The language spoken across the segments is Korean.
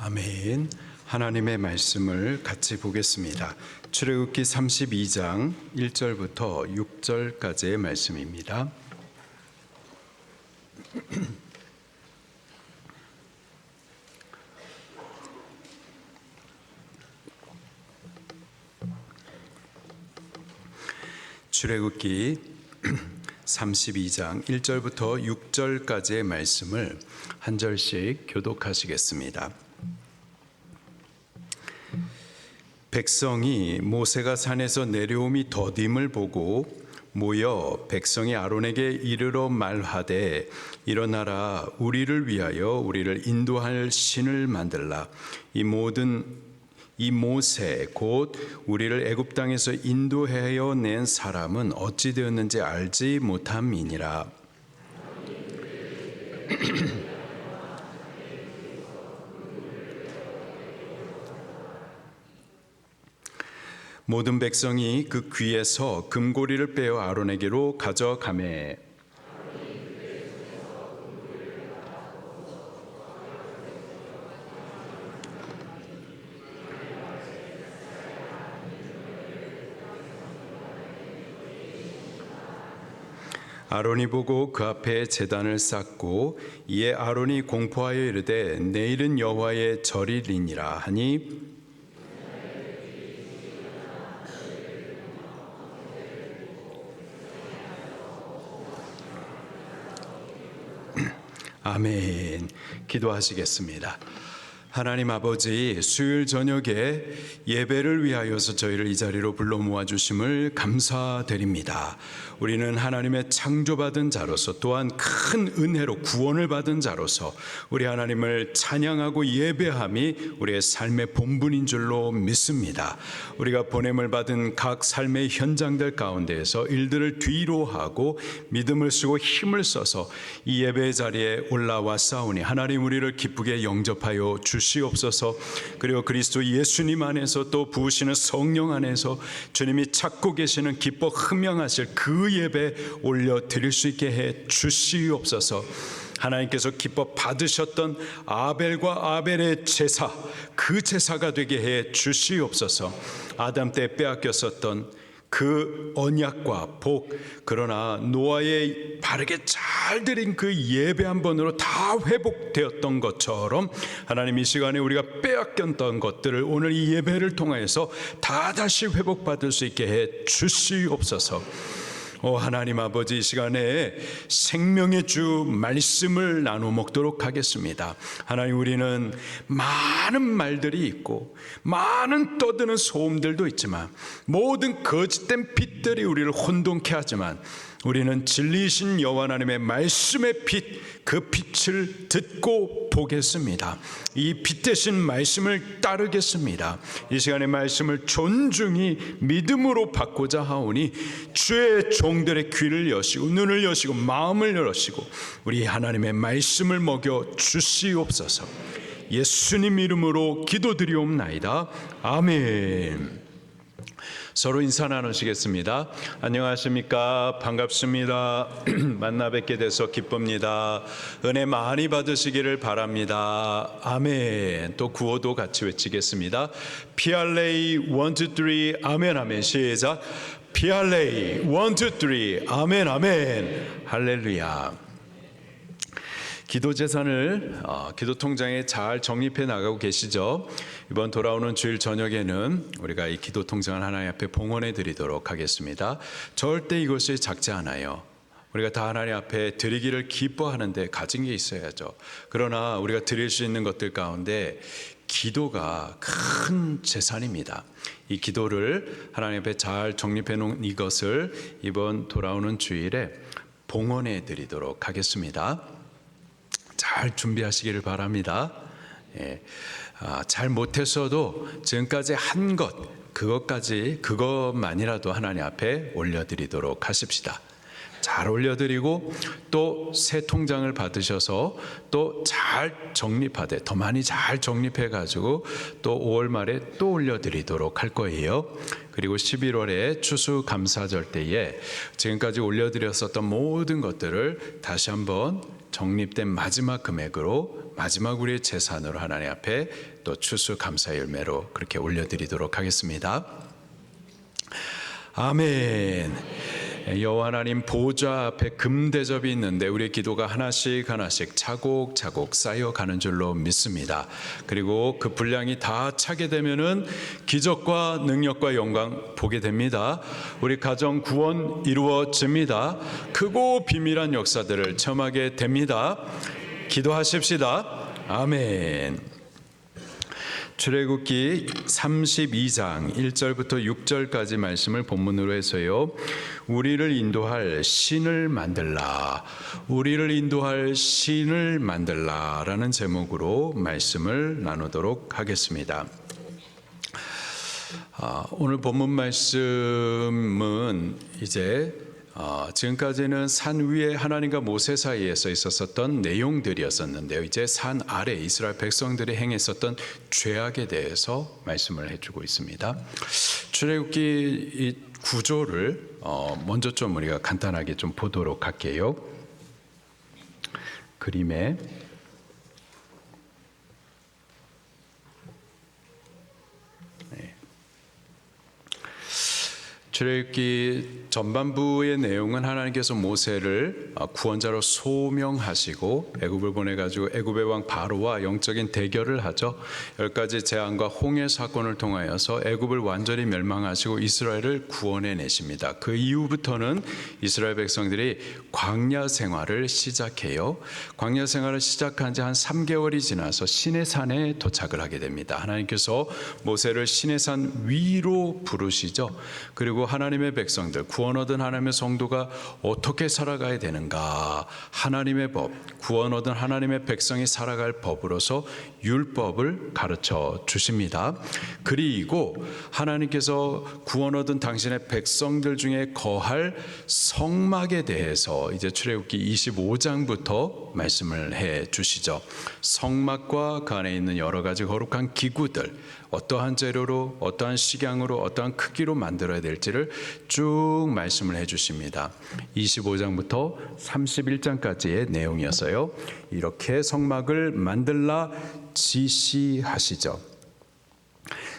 아멘. 하나님의 말씀을 같이 보겠습니다. 출애굽기 32장 1절부터 6절까지의 말씀입니다. 출애굽기 32장 1절부터 6절까지의 말씀을 한 절씩 교독하시겠습니다. 백성이 모세가 산에서 내려옴이 더딤을 보고 모여 백성이 아론에게 이르러 말하되 일어나라, 우리를 위하여 우리를 인도할 신을 만들라. 이 모세 곧 우리를 애굽 땅에서 인도하여 낸 사람은 어찌 되었는지 알지 못함이니라. 모든 백성이 그 귀에서 금고리를 빼어 아론에게로 가져가매 아론이 보고 그 앞에 제단을 쌓고 이에 아론이 공포하여 이르되 내일은 여호와의 절이리니라 하니 아멘. 기도하시겠습니다. 하나님 아버지, 수요일 저녁에 예배를 위하여서 저희를 이 자리로 불러 모아주심을 감사드립니다. 우리는 하나님의 창조받은 자로서 또한 큰 은혜로 구원을 받은 자로서 우리 하나님을 찬양하고 예배함이 우리의 삶의 본분인 줄로 믿습니다. 우리가 보냄을 받은 각 삶의 현장들 가운데에서 일들을 뒤로 하고 믿음을 쓰고 힘을 써서 이 예배 자리에 올라와 싸우니 하나님 우리를 기쁘게 영접하여 주시옵소서. 그리고 그리스도 예수님 안에서 또 부으시는 성령 안에서 주님이 찾고 계시는 기뻐 흠양하실 그 예배 올려드릴 수 있게 해 주시옵소서. 하나님께서 기뻐 받으셨던 아벨과 아벨의 제사, 그 제사가 되게 해 주시옵소서. 아담 때 빼앗겼었던 그 언약과 복, 그러나 노아의 바르게 잘 드린 그 예배 한 번으로 다 회복되었던 것처럼 하나님 이 시간에 우리가 빼앗겼던 것들을 오늘 이 예배를 통해서 다 다시 회복받을 수 있게 해 주시옵소서. 하나님 아버지, 이 시간에 생명의 주 말씀을 나눠 먹도록 하겠습니다. 하나님, 우리는 많은 말들이 있고 많은 떠드는 소음들도 있지만 모든 거짓된 빛들이 우리를 혼돈케 하지만 우리는 진리이신 여호와 하나님의 말씀의 빛, 그 빛을 듣고 보겠습니다. 이 빛 대신 말씀을 따르겠습니다. 이 시간에 말씀을 존중히 믿음으로 받고자 하오니 주의 종들의 귀를 여시고 눈을 여시고 마음을 열으시고 우리 하나님의 말씀을 먹여 주시옵소서. 예수님 이름으로 기도드리옵나이다. 아멘. 서로 인사 나누시겠습니다. 안녕하십니까? 반갑습니다. 만나 뵙게 돼서 기쁩니다. 은혜 많이 받으시기를 바랍니다. 아멘. 또 구호도 같이 외치겠습니다. 피알레이 1, 2, 3 아멘 아멘. 시작. 피알레이 1, 2, 3 아멘 아멘. 할렐루야. 기도 재산을 기도 통장에 잘 정립해 나가고 계시죠? 이번 돌아오는 주일 저녁에는 우리가 이 기도 통장을 하나님 앞에 봉헌해 드리도록 하겠습니다. 절대 이것이 작지 않아요. 우리가 다 하나님 앞에 드리기를 기뻐하는데 가진 게 있어야죠. 그러나 우리가 드릴 수 있는 것들 가운데 기도가 큰 재산입니다. 이 기도를 하나님 앞에 잘 정립해 놓은 이것을 이번 돌아오는 주일에 봉헌해 드리도록 하겠습니다. 잘 준비하시기를 바랍니다. 잘 못했어도 지금까지 한 것, 그것만이라도 하나님 앞에 올려드리도록 하십시다. 잘 올려드리고 또 새 통장을 받으셔서 또 잘 정립하되 더 많이 잘 정립해가지고 또 5월 말에 또 올려드리도록 할 거예요. 그리고 11월에 추수감사절 때에 지금까지 올려드렸었던 모든 것들을 다시 한번 적립된 마지막 금액으로 마지막 우리의 재산으로 하나님 앞에 또 추수감사의 열매로 그렇게 올려드리도록 하겠습니다. 아멘. 여호와 하나님 보좌 앞에 금대접이 있는데 우리의 기도가 하나씩 차곡차곡 쌓여가는 줄로 믿습니다. 그리고 그 분량이 다 차게 되면은 기적과 능력과 영광 보게 됩니다. 우리 가정 구원 이루어집니다. 크고 비밀한 역사들을 체험하게 됩니다. 기도하십시다. 아멘. 출애굽기 32장 1절부터 6절까지 말씀을 본문으로 해서요. 우리를 인도할 신을 만들라. 우리를 인도할 신을 만들라라는 제목으로 말씀을 나누도록 하겠습니다. 오늘 본문 말씀은 이제 지금까지는 산 위에 하나님과 모세 사이에서 있었던 내용들이었었는데요. 이제 산 아래 이스라엘 백성들이 행했었던 죄악에 대해서 말씀을 해주고 있습니다. 출애굽기 이 구조를 먼저 좀 우리가 간단하게 좀 보도록 할게요. 그림에 출애굽기 전반부의 내용은 하나님께서 모세를 구원자로 소명하시고 애굽을 보내가지고 애굽의 왕 바로와 영적인 대결을 하죠. 10가지 재앙과 홍해 사건을 통하여서 애굽을 완전히 멸망하시고 이스라엘을 구원해 내십니다. 그 이후부터는 이스라엘 백성들이 광야 생활을 시작해요. 광야 생활을 시작한 지 한 3개월이 지나서 시내산에 도착을 하게 됩니다. 하나님께서 모세를 시내산 위로 부르시죠. 그리고 하나님의 백성들, 구원 얻은 하나님의 성도가 어떻게 살아가야 되는가, 하나님의 법, 구원 얻은 하나님의 백성이 살아갈 법으로서 율법을 가르쳐 주십니다. 그리고 하나님께서 구원 얻은 당신의 백성들 중에 거할 성막에 대해서 이제 출애굽기 25장부터 말씀을 해 주시죠. 성막과 그 안에 있는 여러 가지 거룩한 기구들, 어떠한 재료로, 어떠한 식양으로, 어떠한 크기로 만들어야 될지를 쭉 말씀을 해 주십니다. 25장부터 31장까지의 내용이었어요. 이렇게 성막을 만들라 지시하시죠.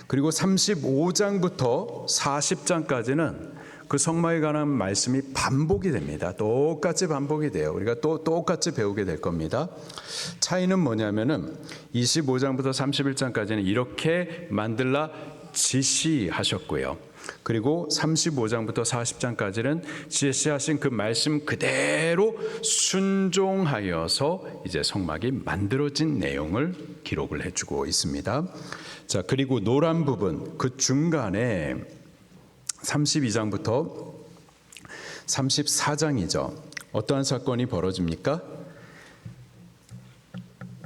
그리고 35장부터 40장까지는 그 성막에 관한 말씀이 반복이 됩니다. 똑같이 반복이 돼요. 우리가 또 똑같이 배우게 될 겁니다. 차이는 뭐냐면은 25장부터 31장까지는 이렇게 만들라 지시하셨고요. 그리고 35장부터 40장까지는 지시하신 그 말씀 그대로 순종하여서 이제 성막이 만들어진 내용을 기록을 해주고 있습니다. 자, 그리고 노란 부분 그 중간에 32장부터 34장이죠. 어떠한 사건이 벌어집니까?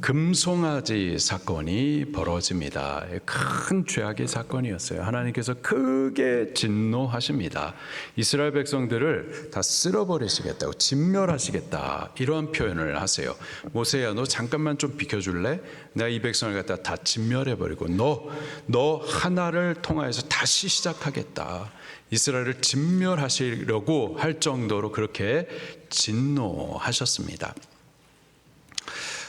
금송아지 사건이 벌어집니다. 큰 죄악의 사건이었어요. 하나님께서 크게 진노하십니다. 이스라엘 백성들을 다 쓸어버리시겠다고, 진멸하시겠다, 이러한 표현을 하세요. 모세야, 너 잠깐만 좀 비켜줄래? 내가 이 백성을 갖다 다 진멸해버리고 너 하나를 통하여서 다시 시작하겠다. 이스라엘을 진멸하시려고 할 정도로 그렇게 진노하셨습니다.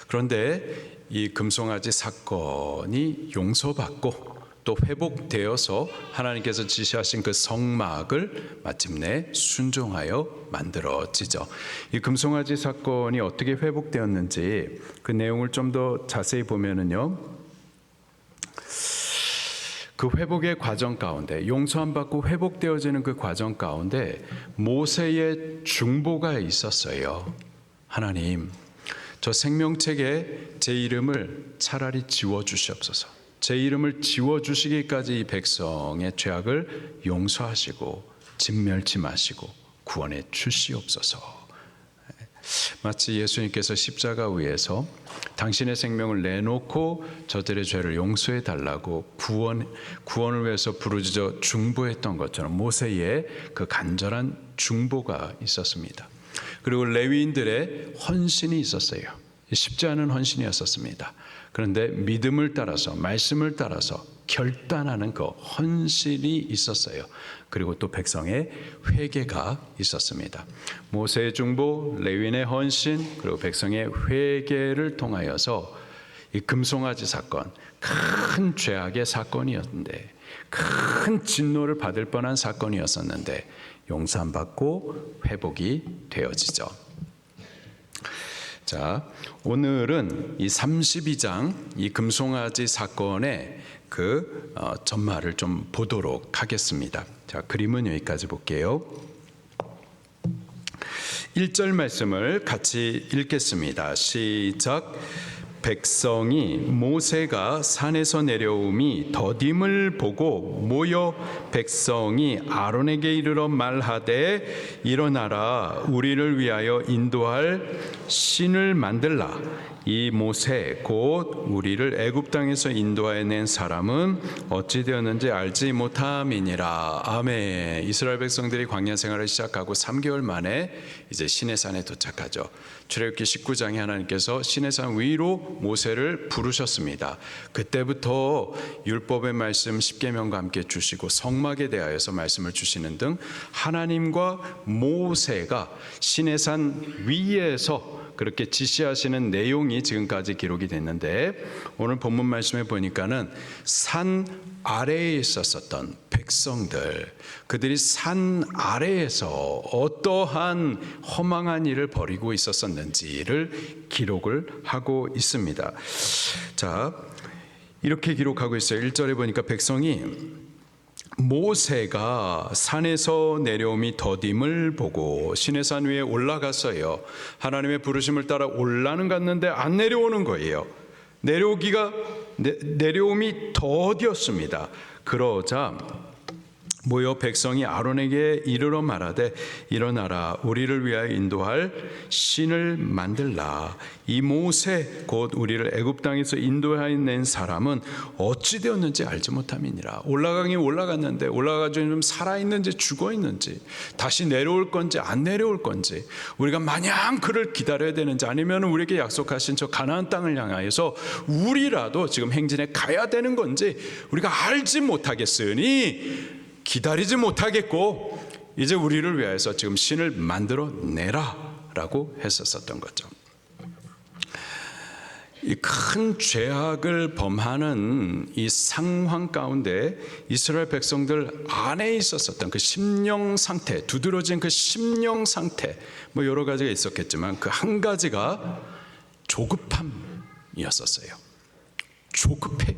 그런데 이 금송아지 사건이 용서받고 또 회복되어서 하나님께서 지시하신 그 성막을 마침내 순종하여 만들어지죠. 이 금송아지 사건이 어떻게 회복되었는지 그 내용을 좀 더 자세히 보면은요, 그 회복의 과정 가운데, 용서함 받고 회복되어지는 그 과정 가운데 모세의 중보가 있었어요. 하나님, 저 생명책에 제 이름을 차라리 지워주시옵소서. 제 이름을 지워주시기까지 이 백성의 죄악을 용서하시고 진멸치 마시고 구원해 주시옵소서. 마치 예수님께서 십자가 위에서 당신의 생명을 내놓고 저들의 죄를 용서해 달라고 구원을 위해서 부르짖어 중보했던 것처럼 모세의 그 간절한 중보가 있었습니다. 그리고 레위인들의 헌신이 있었어요. 쉽지 않은 헌신이었었습니다. 그런데 믿음을 따라서, 말씀을 따라서 결단하는 그 헌신이 있었어요. 그리고 또 백성의 회개가 있었습니다. 모세의 중보, 레위인의 헌신, 그리고 백성의 회개를 통하여서 이 금송아지 사건, 큰 죄악의 사건이었는데, 큰 진노를 받을 뻔한 사건이었었는데 용서받고 회복이 되어지죠. 자, 오늘은 이 32장 이 금송아지 사건의 그 전말을 좀 보도록 하겠습니다. 자, 그림은 여기까지 볼게요. 1절 말씀을 같이 읽겠습니다. 시작. 백성이 모세가 산에서 내려옴이 더딤을 보고 모여 백성이 아론에게 이르러 말하되 일어나라 우리를 위하여 인도할 신을 만들라. 이 모세 곧 우리를 애굽 땅에서 인도하여 낸 사람은 어찌 되었는지 알지 못함이니라. 아멘. 이스라엘 백성들이 광야 생활을 시작하고 3개월 만에 이제 시내산에 도착하죠. 출애굽기 19장에 하나님께서 시내산 위로 모세를 부르셨습니다. 그때부터 율법의 말씀 10계명과 함께 주시고 성막에 대하여서 말씀을 주시는 등 하나님과 모세가 시내산 위에서 그렇게 지시하시는 내용이 지금까지 기록이 됐는데, 오늘 본문 말씀에 보니까는 산 아래에 있었던 백성들, 그들이 산 아래에서 어떠한 허망한 일을 벌이고 있었었는지를 기록을 하고 있습니다. 자, 이렇게 기록하고 있어요. 1절에 보니까 백성이 모세가 산에서 내려옴이 더딤을 보고 시내산 위에 올라갔어요. 하나님의 부르심을 따라 올라는 갔는데 안 내려오는 거예요. 내려옴이 더디었습니다. 그러자 모여 백성이 아론에게 이르러 말하되 일어나라 우리를 위하여 인도할 신을 만들라. 이 모세 곧 우리를 애굽 땅에서 인도하여 낸 사람은 어찌 되었는지 알지 못함이니라. 올라가긴 올라갔는데 올라가지고 좀 살아있는지 죽어있는지, 다시 내려올 건지 안 내려올 건지, 우리가 마냥 그를 기다려야 되는지, 아니면 우리에게 약속하신 저 가나안 땅을 향하여서 우리라도 지금 행진에 가야 되는 건지 우리가 알지 못하겠으니 기다리지 못하겠고 이제 우리를 위하여서 지금 신을 만들어 내라 라고 했었던 거죠. 이 큰 죄악을 범하는 이 상황 가운데 이스라엘 백성들 안에 있었던 그 심령 상태, 두드러진 그 심령 상태, 뭐 여러 가지가 있었겠지만 그 한 가지가 조급함이었었어요. 조급해요.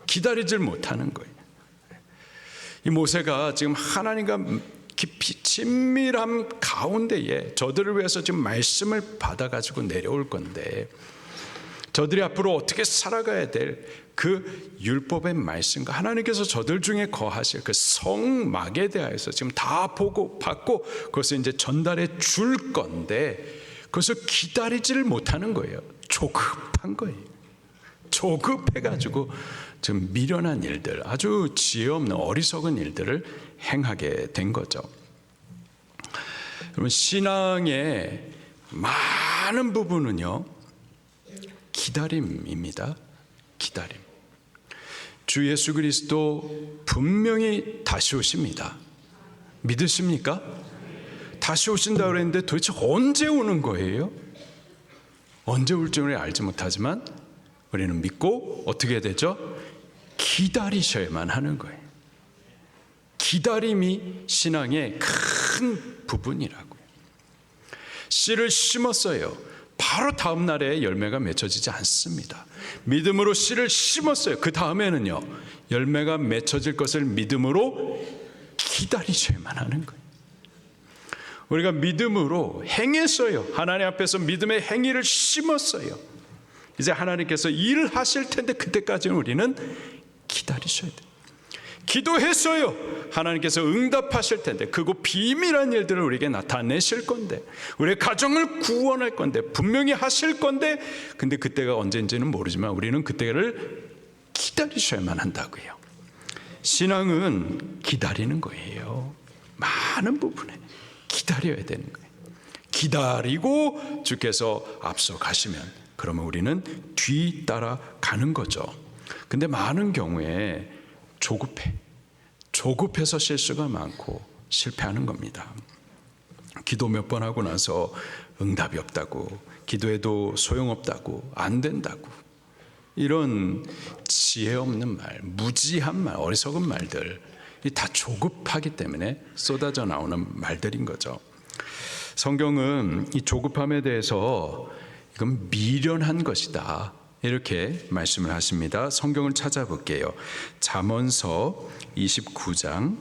기다리질 못하는 거예요. 이 모세가 지금 하나님과 깊이 친밀함 가운데에 저들을 위해서 지금 말씀을 받아가지고 내려올 건데, 저들이 앞으로 어떻게 살아가야 될 그 율법의 말씀과 하나님께서 저들 중에 거하실 그 성막에 대해서 지금 다 보고 받고 그것을 이제 전달해 줄 건데 그것을 기다리지를 못하는 거예요. 조급한 거예요. 조급해가지고 지금 미련한 일들, 아주 지혜 없는 어리석은 일들을 행하게 된 거죠. 여러분, 신앙의 많은 부분은요 기다림입니다. 기다림. 주 예수 그리스도 분명히 다시 오십니다. 믿으십니까? 다시 오신다고 그랬는데 도대체 언제 오는 거예요? 언제 올지 우리는 알지 못하지만 우리는 믿고 어떻게 해야 되죠? 기다리셔야만 하는 거예요. 기다림이 신앙의 큰 부분이라고요. 씨를 심었어요. 바로 다음 날에 열매가 맺혀지지 않습니다. 믿음으로 씨를 심었어요. 그 다음에는요 열매가 맺혀질 것을 믿음으로 기다리셔야만 하는 거예요. 우리가 믿음으로 행했어요. 하나님 앞에서 믿음의 행위를 심었어요. 이제 하나님께서 일을 하실 텐데 그때까지는 우리는 기다리셔야 돼요. 기도했어요. 하나님께서 응답하실 텐데 그거 비밀한 일들을 우리에게 나타내실 건데 우리의 가정을 구원할 건데 분명히 하실 건데 근데 그때가 언제인지는 모르지만 우리는 그때를 기다리셔야만 한다고요. 신앙은 기다리는 거예요. 많은 부분에 기다려야 되는 거예요. 기다리고 주께서 앞서 가시면 그러면 우리는 뒤따라 가는 거죠. 근데 많은 경우에 조급해서 실수가 많고 실패하는 겁니다. 기도 몇 번 하고 나서 응답이 없다고, 기도해도 소용없다고, 안 된다고, 이런 지혜 없는 말, 무지한 말, 어리석은 말들, 다 조급하기 때문에 쏟아져 나오는 말들인 거죠. 성경은 이 조급함에 대해서 이건 미련한 것이다, 이렇게 말씀을 하십니다. 성경을 찾아볼게요. 잠언서 29장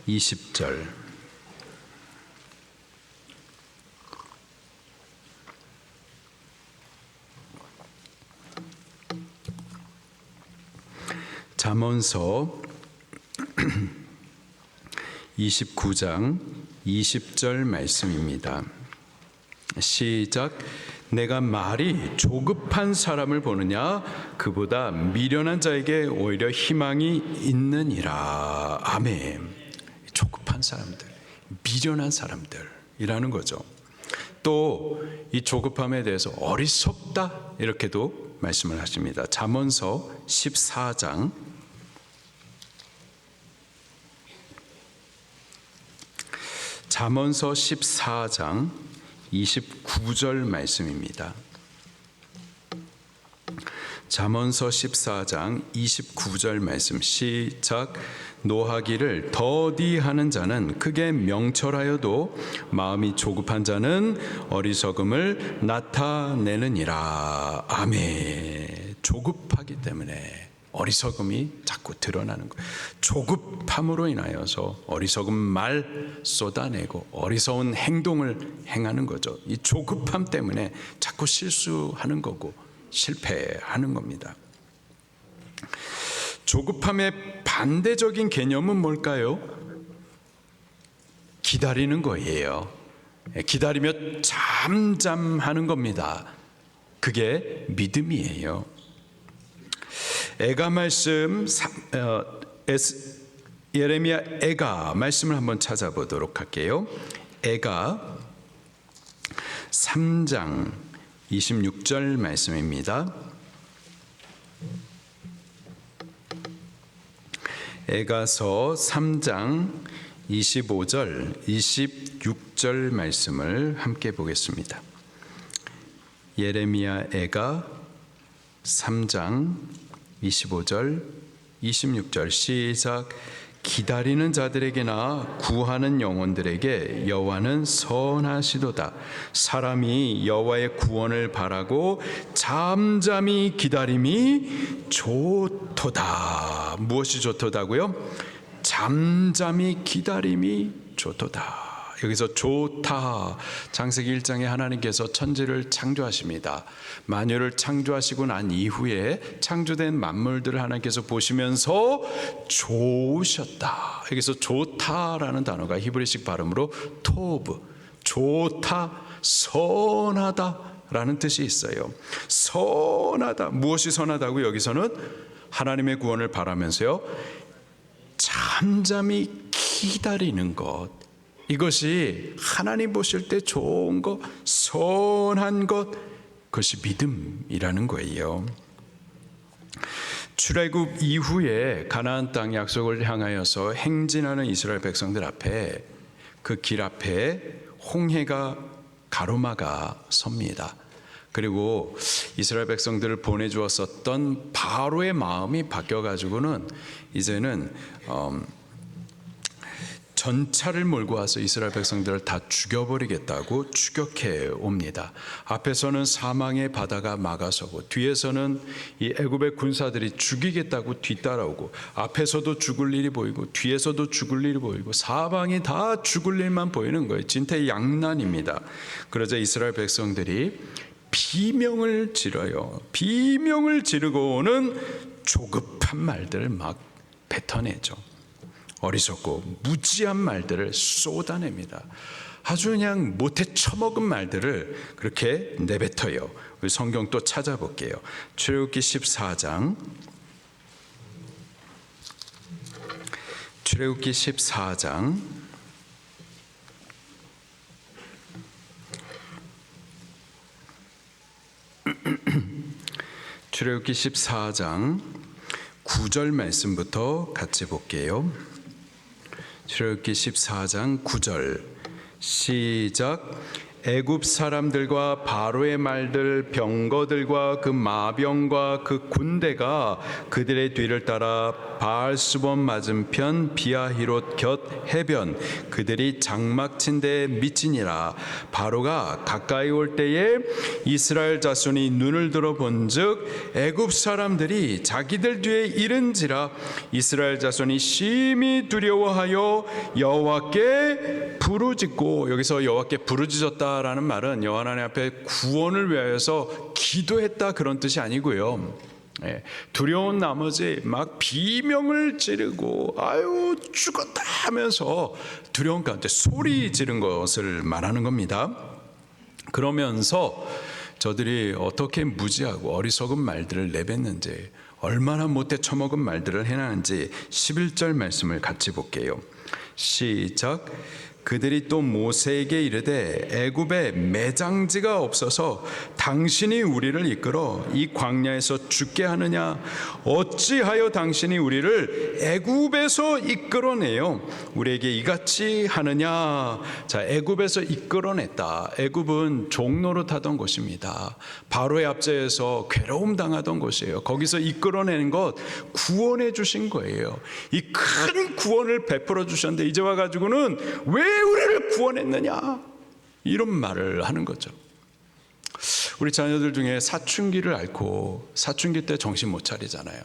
20절. 잠언서 29장 20절 말씀입니다. 시작. 내가 말이 조급한 사람을 보느냐, 그보다 미련한 자에게 오히려 희망이 있느니라. 아멘. 조급한 사람들, 미련한 사람들이라는 거죠. 또 이 조급함에 대해서 어리석다, 이렇게도 말씀을 하십니다. 잠언서 14장 29절 말씀입니다. 잠언서 14장 29절 말씀 시작. 노하기를 더디하는 자는 크게 명철하여도 마음이 조급한 자는 어리석음을 나타내느니라. 아멘. 조급하기 때문에 어리석음이 자꾸 드러나는 거예요. 조급함으로 인하여서 어리석은 말 쏟아내고 어리석은 행동을 행하는 거죠. 이 조급함 때문에 자꾸 실수하는 거고 실패하는 겁니다. 조급함의 반대적인 개념은 뭘까요? 기다리는 거예요. 기다리며 잠잠하는 겁니다. 그게 믿음이에요. 애가 말씀, 예레미야 애가 말씀을 한번 찾아보도록 할게요. 애가 3장 26절 말씀입니다. 애가서 3장 25절 26절 말씀을 함께 보겠습니다. 예레미야 애가 3장 25절 26절 시작. 기다리는 자들에게나 구하는 영혼들에게 여호와는 선하시도다. 사람이 여호와의 구원을 바라고 잠잠히 기다림이 좋도다. 무엇이 좋도다고요? 잠잠히 기다림이 좋도다. 여기서 좋다, 창세기 1장에 하나님께서 천지를 창조하십니다. 만유를 창조하시고 난 이후에 창조된 만물들을 하나님께서 보시면서 좋으셨다. 여기서 좋다라는 단어가 히브리식 발음으로 토브, 좋다, 선하다 라는 뜻이 있어요. 선하다, 무엇이 선하다고? 여기서는 하나님의 구원을 바라면서요, 잠잠히 기다리는 것, 이것이 하나님 보실 때 좋은 것, 선한 것, 그것이 믿음이라는 거예요. 출애굽 이후에 가나안 땅 약속을 향하여서 행진하는 이스라엘 백성들 앞에, 그 길 앞에 홍해가 가로막아 섭니다. 그리고 이스라엘 백성들을 보내주었었던 바로의 마음이 바뀌어가지고는 이제는 전차를 몰고 와서 이스라엘 백성들을 다 죽여버리겠다고 추격해 옵니다. 앞에서는 사망의 바다가 막아서고 뒤에서는 이 애굽의 군사들이 죽이겠다고 뒤따라오고, 앞에서도 죽을 일이 보이고 뒤에서도 죽을 일이 보이고 사방이 다 죽을 일만 보이는 거예요. 진퇴양난입니다. 그러자 이스라엘 백성들이 비명을 지르요. 비명을 지르고는 조급한 말들을 막 뱉어내죠. 어리석고 무지한 말들을 쏟아냅니다. 아주 그냥 못해 처먹은 말들을 그렇게 내뱉어요. 우리 성경 또 찾아볼게요. 출애굽기 14장 출애굽기 14장 출애굽기 14장 9절 말씀부터 같이 볼게요. 출애굽기 14장 9절 시작. 애굽 사람들과 바로의 말들, 병거들과 그 마병과 그 군대가 그들의 뒤를 따라 바알수본 맞은편 비아히롯 곁 해변 그들이 장막친 데에 미치니라. 바로가 가까이 올 때에 이스라엘 자손이 눈을 들어 본즉 애굽 사람들이 자기들 뒤에 이른지라. 이스라엘 자손이 심히 두려워하여 여호와께 부르짖고, 여기서 여호와께 부르짖었다 라는 말은 여호와 하나님 앞에 구원을 위하여서 기도했다 그런 뜻이 아니고요. 두려운 나머지 막 비명을 지르고 아유 죽었다 하면서 두려운 가운데 소리 지른 것을 말하는 겁니다. 그러면서 저들이 어떻게 무지하고 어리석은 말들을 내뱉는지, 얼마나 못돼 처먹은 말들을 해나는지 11절 말씀을 같이 볼게요. 시작. 그들이 또 모세에게 이르되 애굽에 매장지가 없어서 당신이 우리를 이끌어 이 광야에서 죽게 하느냐? 어찌하여 당신이 우리를 애굽에서 이끌어내요 우리에게 이같이 하느냐? 자, 애굽에서 이끌어냈다. 애굽은 종노릇하던 곳입니다. 바로의 압제에서 괴로움 당하던 곳이에요. 거기서 이끌어내는 것 구원해 주신 거예요. 이 큰 구원을 베풀어 주셨는데 이제 와가지고는 왜 우리를 구원했느냐? 이런 말을 하는 거죠. 우리 자녀들 중에 사춘기를 앓고 사춘기 때 정신 못 차리잖아요.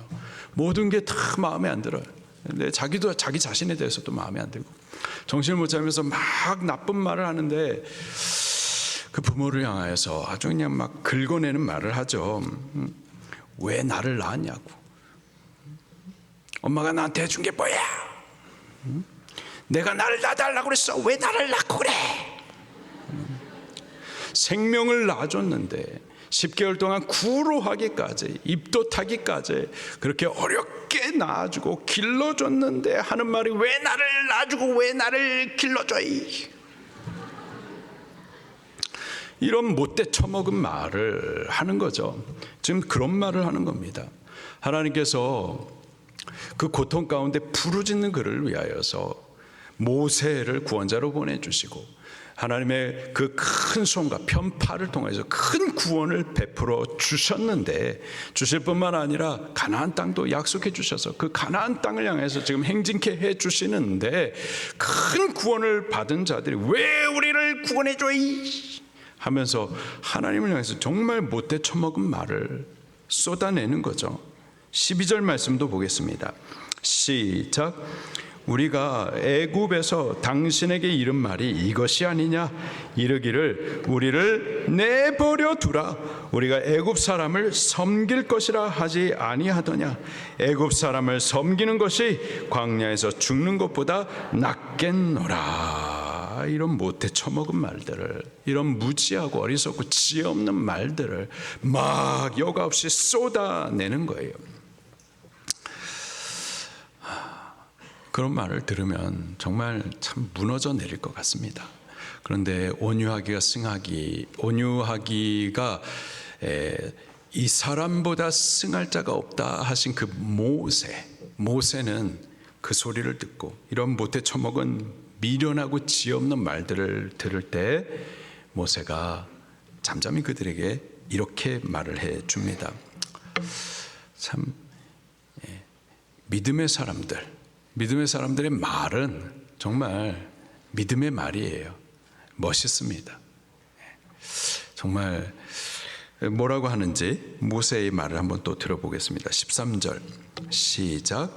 모든 게 다 마음에 안 들어요. 근데 자기도 자기 자신에 대해서도 마음에 안 들고 정신을 못 차리면서 막 나쁜 말을 하는데 그 부모를 향하여서 아주 그냥 막 긁어내는 말을 하죠. 왜 나를 낳았냐고. 엄마가 나한테 해준 게 뭐야? 내가 나를 낳아달라고 그랬어. 왜 나를 낳고 그래? 생명을 낳아줬는데 10개월 동안 구로하기까지, 입덧하기까지 그렇게 어렵게 낳아주고 길러줬는데 하는 말이 왜 나를 낳아주고 왜 나를 길러줘? 이런 못돼 처먹은 말을 하는 거죠. 지금 그런 말을 하는 겁니다. 하나님께서 그 고통 가운데 부르짖는 그를 위하여서 모세를 구원자로 보내주시고 하나님의 그 큰 손과 편파를 통해서 큰 구원을 베풀어 주셨는데, 주실 뿐만 아니라 가나안 땅도 약속해 주셔서 그 가나안 땅을 향해서 지금 행진케 해 주시는데, 큰 구원을 받은 자들이 왜 우리를 구원해 줘 하면서 하나님을 향해서 정말 못돼 처먹은 말을 쏟아내는 거죠. 12절 말씀도 보겠습니다. 시작. 우리가 애굽에서 당신에게 이른 말이 이것이 아니냐? 이르기를 우리를 내버려 두라. 우리가 애굽 사람을 섬길 것이라 하지 아니하더냐? 애굽 사람을 섬기는 것이 광야에서 죽는 것보다 낫겠노라. 이런 못해 처먹은 말들을, 이런 무지하고 어리석고 지혜 없는 말들을 막 여과 없이 쏟아내는 거예요. 그런 말을 들으면 정말 참 무너져 내릴 것 같습니다. 그런데 온유하기가 온유하기가 이 사람보다 승할 자가 없다 하신 그 모세는 그 소리를 듣고 이런 못해 처먹은 미련하고 지혜 없는 말들을 들을 때 모세가 잠잠히 그들에게 이렇게 말을 해 줍니다. 참 믿음의 사람들의 말은 정말 믿음의 말이에요. 멋있습니다. 정말 뭐라고 하는지 모세의 말을 한번 또 들어보겠습니다. 13절 시작.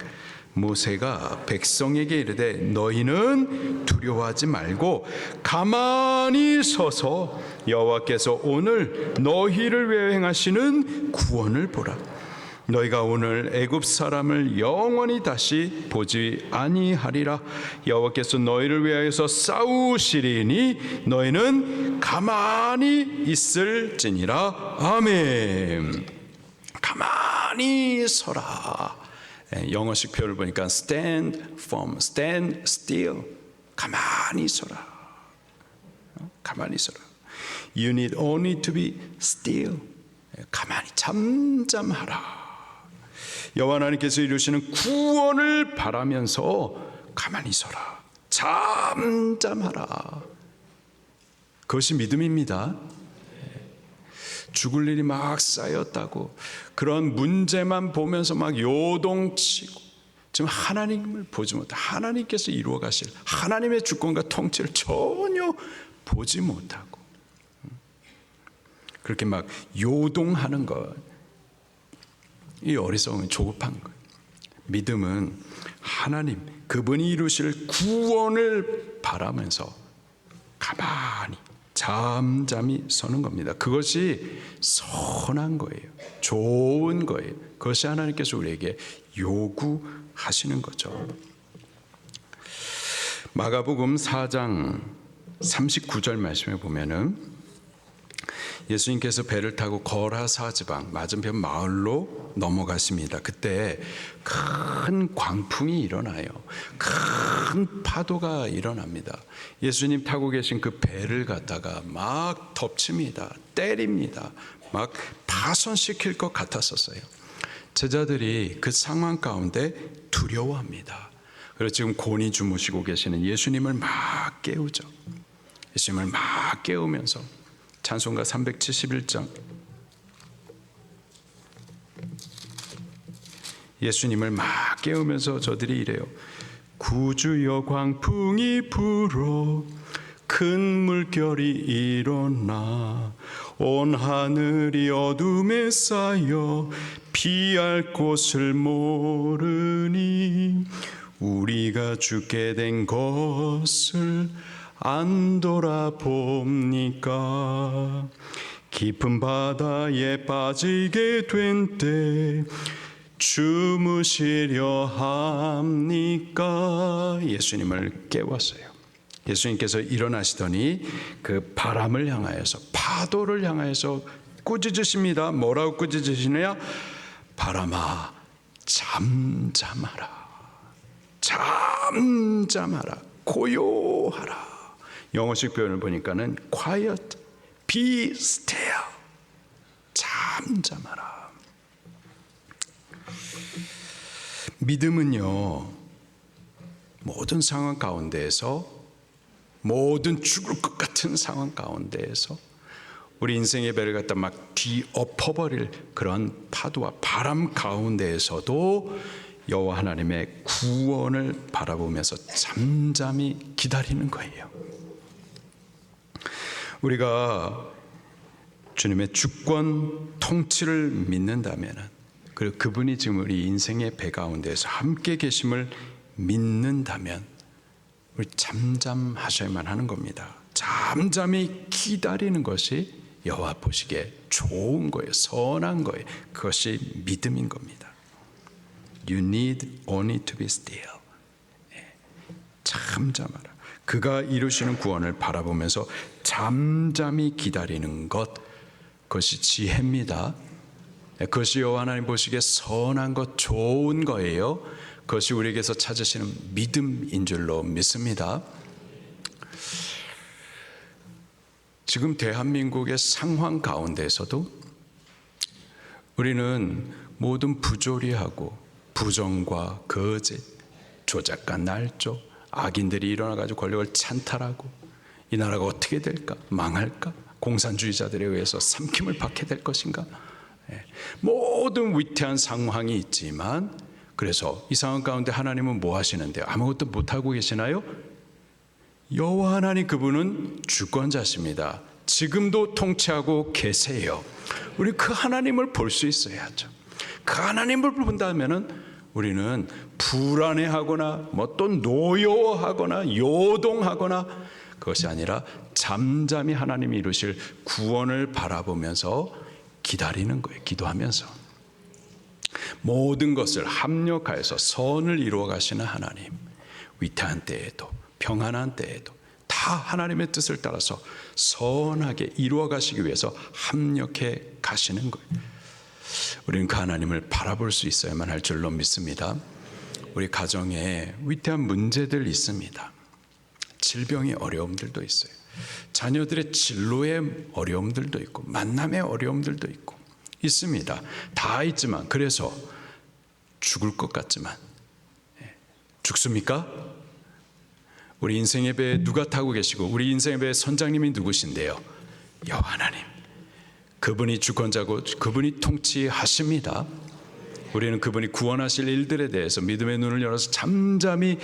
모세가 백성에게 이르되 너희는 두려워하지 말고 가만히 서서 여호와께서 오늘 너희를 위하여 행하시는 구원을 보라. 너희가 오늘 애굽 사람을 영원히 다시 보지 아니하리라. 여호와께서 너희를 위하여서 싸우시리니 너희는 가만히 있을지니라. 아멘. 가만히 서라. 영어식 표현을 보니까 stand firm, stand still. 가만히 있어라. 가만히 있어라. You need only to be still. 가만히 잠잠하라. 여호와 하나님께서 이루시는 구원을 바라면서 가만히 있어라. 잠잠하라. 그것이 믿음입니다. 죽을 일이 막 쌓였다고 그런 문제만 보면서 막 요동치고 지금 하나님을 보지 못해 하나님께서 이루어 가실 하나님의 주권과 통치를 전혀 보지 못하고 그렇게 막 요동하는 것, 이 어리석은 조급한 거예요. 믿음은 하나님 그분이 이루실 구원을 바라면서 가만히 잠잠히 서는 겁니다. 그것이 선한 거예요. 좋은 거예요. 그것이 하나님께서 우리에게 요구하시는 거죠. 마가복음 4장 39절 말씀에 보면은 예수님께서 배를 타고 거라사 지방 맞은편 마을로 넘어가십니다. 그때 큰 광풍이 일어나요. 큰 파도가 일어납니다. 예수님 타고 계신 그 배를 갖다가 막 덮칩니다. 때립니다. 막 파손시킬 것 같았었어요. 제자들이 그 상황 가운데 두려워합니다. 그래서 지금 곤히 주무시고 계시는 예수님을 막 깨우죠. 예수님을 막 깨우면서 찬송가 371장 예수님을 막 깨우면서 저들이 이래요. 구주여 광풍이 불어 큰 물결이 일어나 온 하늘이 어둠에 쌓여 피할 곳을 모르니 우리가 죽게 된 것을 안 돌아봅니까? 깊은 바다에 빠지게 된 때 주무시려 합니까? 예수님을 깨웠어요. 예수님께서 일어나시더니 그 바람을 향하여서 파도를 향하여서 꾸짖으십니다. 뭐라고 꾸짖으시느냐? 바람아 잠잠하라. 잠잠하라. 고요하라. 영어식 표현을 보니까는 quiet, be still. 잠잠하라. 믿음은요, 모든 상황 가운데에서, 모든 죽을 것 같은 상황 가운데에서 우리 인생의 배를 갖다 막 뒤엎어버릴 그런 파도와 바람 가운데에서도 여호와 하나님의 구원을 바라보면서 잠잠히 기다리는 거예요. 우리가 주님의 주권 통치를 믿는다면, 그리고 그분이 지금 우리 인생의 배 가운데에서 함께 계심을 믿는다면 우리 잠잠하셔야만 하는 겁니다. 잠잠히 기다리는 것이 여호와 보시기에 좋은 거예요. 선한 거예요. 그것이 믿음인 겁니다. You need only to be still. 잠잠하라. 그가 이루시는 구원을 바라보면서 잠잠히 기다리는 것, 그것이 지혜입니다. 그것이 여호와 하나님 보시기에 선한 것, 좋은 거예요. 그것이 우리에게서 찾으시는 믿음인 줄로 믿습니다. 지금 대한민국의 상황 가운데에서도 우리는 모든 부조리하고 부정과 거짓, 조작과 날조, 악인들이 일어나가지고 권력을 찬탈하고 이 나라가 어떻게 될까? 망할까? 공산주의자들에 의해서 삼킴을 받게 될 것인가? 모든 위태한 상황이 있지만, 그래서 이 상황 가운데 하나님은 뭐 하시는데요? 아무것도 못하고 계시나요? 여호와 하나님 그분은 주권자십니다. 지금도 통치하고 계세요. 우리 그 하나님을 볼 수 있어야죠. 그 하나님을 본다면은 우리는 불안해하거나 또 노여워하거나 요동하거나 그것이 아니라 잠잠히 하나님이 이루실 구원을 바라보면서 기다리는 거예요. 기도하면서 모든 것을 합력하여서 선을 이루어 가시는 하나님, 위태한 때에도 평안한 때에도 다 하나님의 뜻을 따라서 선하게 이루어 가시기 위해서 합력해 가시는 거예요. 우리는 그 하나님을 바라볼 수 있어야만 할 줄로 믿습니다. 우리 가정에 위태한 문제들 있습니다. 질병의 어려움들도 있어요. 자녀들의 진로의 어려움들도 있고 만남의 어려움들도 있고 있습니다. 다 있지만, 그래서 죽을 것 같지만 죽습니까? 우리 인생의 배에 누가 타고 계시고 우리 인생의 배의 선장님이 누구신데요? 여호와 하나님. 그분이 주권자고 그분이 통치하십니다. 우리는 그분이 구원하실 일들에 대해서 믿음의 눈을 열어서 잠잠히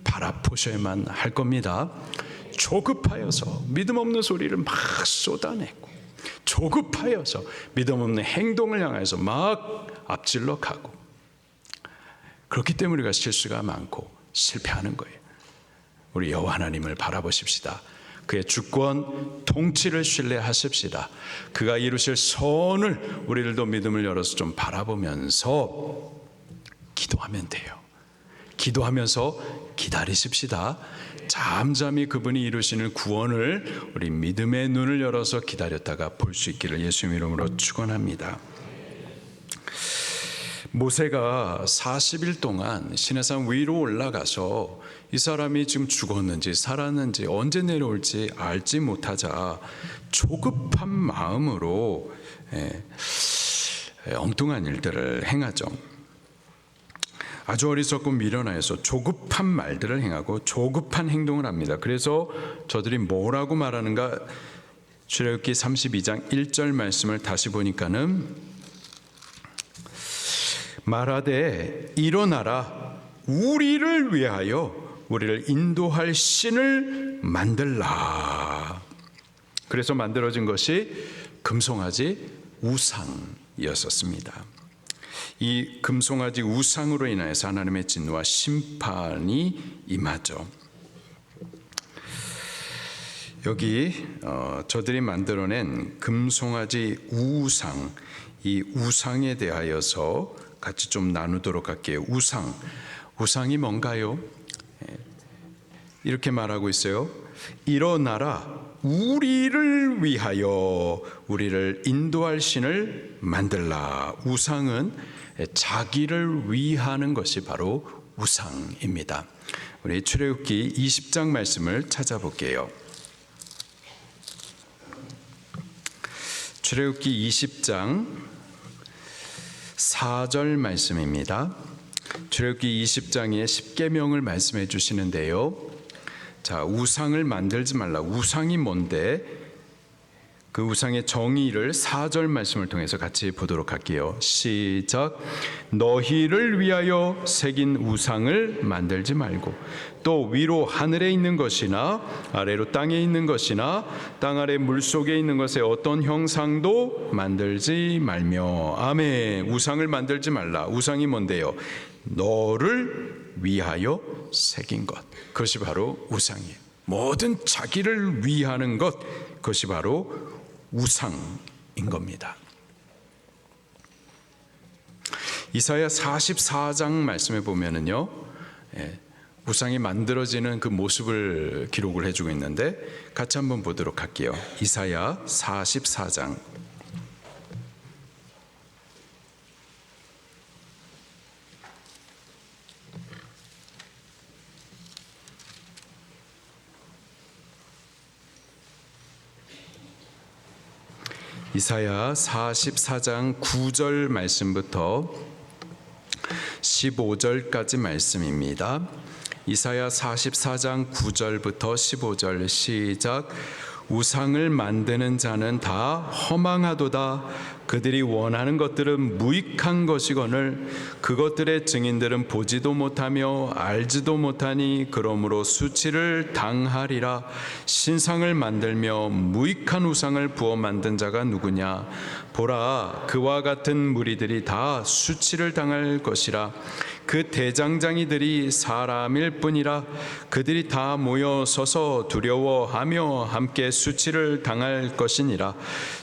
바라보셔야만 할 겁니다. 조급하여서 믿음 없는 소리를 막 쏟아내고, 조급하여서 믿음 없는 행동을 향해서 막 앞질러 가고, 그렇기 때문에 우리가 실수가 많고 실패하는 거예요. 우리 여호와 하나님을 바라보십시다. 그의 주권 통치를 신뢰하십시다. 그가 이루실 선을 우리들도 믿음을 열어서 좀 바라보면서 기도하면 돼요. 기도하면서 기다리십시다. 잠잠히 그분이 이루시는 구원을 우리 믿음의 눈을 열어서 기다렸다가 볼 수 있기를 예수님 이름으로 축원합니다. 모세가 40일 동안 시내산 위로 올라가서 이 사람이 지금 죽었는지 살았는지 언제 내려올지 알지 못하자 조급한 마음으로 엉뚱한 일들을 행하죠. 아주 어리석고 미련하여서 조급한 말들을 행하고 조급한 행동을 합니다. 그래서 저들이 뭐라고 말하는가, 출애굽기 32장 1절 말씀을 다시 보니까는 말하되 일어나라, 우리를 위하여 우리를 인도할 신을 만들라. 그래서 만들어진 것이 금송아지 우상이었습니다. 이 금송아지 우상으로 인하여서 하나님의 진노와 심판이 임하죠. 여기 저들이 만들어낸 금송아지 우상, 이 우상에 대하여서 같이 좀 나누도록 할게요. 우상이 뭔가요? 이렇게 말하고 있어요. 일어나라, 우리를 위하여 우리를 인도할 신을 만들라. 우상은 자기를 위하는 것이 바로 우상입니다. 우리 출애굽기 20장 말씀을 찾아볼게요. 출애굽기 20장 4절 말씀입니다. 출애굽기 20장에 10계명을 말씀해 주시는데요. 자, 우상을 만들지 말라. 우상이 뭔데? 그 우상의 정의를 4절 말씀을 통해서 같이 보도록 할게요. 시작. 너희를 위하여 새긴 우상을 만들지 말고 또 위로 하늘에 있는 것이나 아래로 땅에 있는 것이나 땅 아래 물속에 있는 것의 어떤 형상도 만들지 말며. 아멘. 우상을 만들지 말라. 우상이 뭔데요? 너를 위하여 새긴 것, 그것이 바로 우상이에요. 모든 자기를 위하는 것, 그것이 바로 우상인 겁니다. 이사야 44장 말씀에 보면은요, 우상이 만들어지는 그 모습을 기록을 해주고 있는데 같이 한번 보도록 할게요. 이사야 44장 이사야 44장 9절 말씀부터 15절까지 말씀입니다. 이사야 44장 9절부터 15절 시작. 우상을 만드는 자는 다 허망하도다. 그들이 원하는 것들은 무익한 것이거늘 그것들의 증인들은 보지도 못하며 알지도 못하니 그러므로 수치를 당하리라. 신상을 만들며 무익한 우상을 부어 만든 자가 누구냐? 보라, 그와 같은 무리들이 다 수치를 당할 것이라. 그 대장장이들이 사람일 뿐이라. 그들이 다 모여 서서 두려워하며 함께 수치를 당할 것이니라.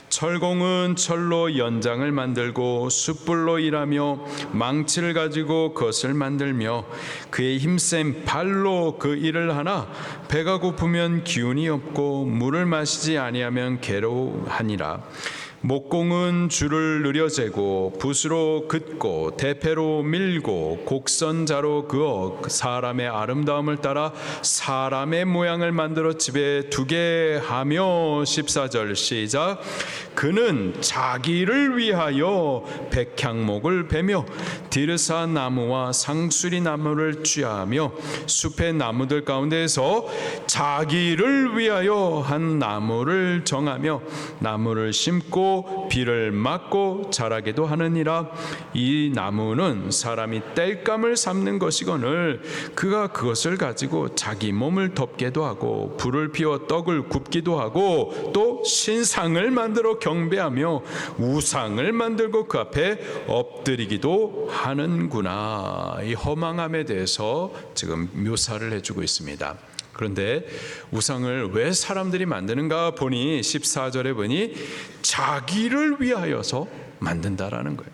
철공은 철로 연장을 만들고 숯불로 일하며 망치를 가지고 그것을 만들며 그의 힘센 발로 그 일을 하나 배가 고프면 기운이 없고 물을 마시지 아니하면 괴로워하니라. 목공은 줄을 느려재고 붓으로 긋고 대패로 밀고 곡선자로 그어 사람의 아름다움을 따라 사람의 모양을 만들어 집에 두게 하며 14절 시작. 그는 자기를 위하여 백향목을 베며 디르사 나무와 상수리 나무를 취하며 숲의 나무들 가운데에서 자기를 위하여 한 나무를 정하며 나무를 심고 비를 맞고 자라게도 하느니라. 이 나무는 사람이 땔감을 삼는 것이거늘 그가 그것을 가지고 자기 몸을 덮게도 하고 불을 피워 떡을 굽기도 하고 또 신상을 만들어 경배하며 우상을 만들고 그 앞에 엎드리기도 하는구나. 이 허망함에 대해서 지금 묘사를 해주고 있습니다. 그런데 우상을 왜 사람들이 만드는가 보니 14절에 보니 자기를 위하여서 만든다라는 거예요.